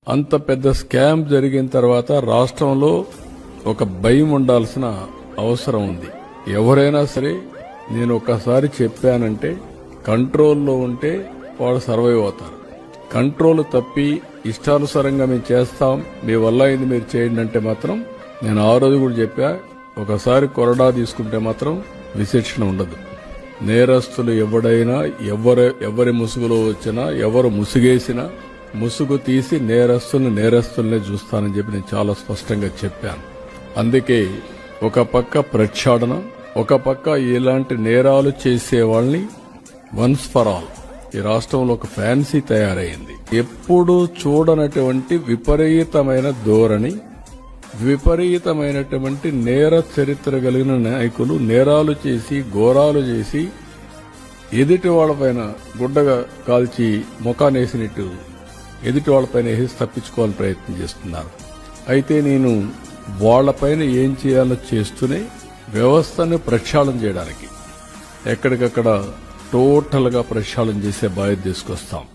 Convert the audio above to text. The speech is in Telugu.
అంత పెద్ద స్కామ్ జరిగిన తర్వాత రాష్ట్రంలో ఒక భయం ఉండాల్సిన అవసరం ఉంది. ఎవరైనా సరే నేను ఒకసారి చెప్పానంటే కంట్రోల్లో ఉంటే వాళ్ళు సర్వైవ్ అవుతారు. కంట్రోల్ తప్పి ఇష్టానుసారంగా మేము చేస్తాం, మీ వల్ల అయింది మీరు చేయండి అంటే మాత్రం నేను ఆ రోజు కూడా చెప్పా, ఒకసారి కొరడా తీసుకుంటే మాత్రం విశిక్షణ ఉండదు. నేరస్తులు ఎవడైనా ఎవరి ముసుగులో వచ్చినా ఎవరు ముసుగేసినా ముసుగు తీసి నేరస్తుల్నే చూస్తానని చెప్పి నేను చాలా స్పష్టంగా చెప్పాను. అందుకే ఒక పక్క ప్రక్షాళన, ఒక పక్క ఇలాంటి నేరాలు చేసే వాళ్ళని వన్స్ ఫర్ ఆల్ ఈ రాష్ట్రంలో ఒక ఫ్యాన్సీ తయారైంది. ఎప్పుడూ చూడనటువంటి విపరీతమైన ధోరణి, విపరీతమైనటువంటి నేర చరిత్ర కలిగిన నాయకులు నేరాలు చేసి ఘోరాలు చేసి ఎదుటి వాళ్లపైన గుడ్డగా కాల్చి ముఖానేసినట్టు ఎదుటి వాళ్లపైన వేసి తప్పించుకోవాలని ప్రయత్నం చేస్తున్నారు. అయితే నేను వాళ్లపైన ఏం చేయాలో చేస్తూనే వ్యవస్థను ప్రక్షాళన చేయడానికి ఎక్కడికక్కడ టోటల్ గా ప్రక్షాళన చేసే బాధ్యత తీసుకొస్తాం.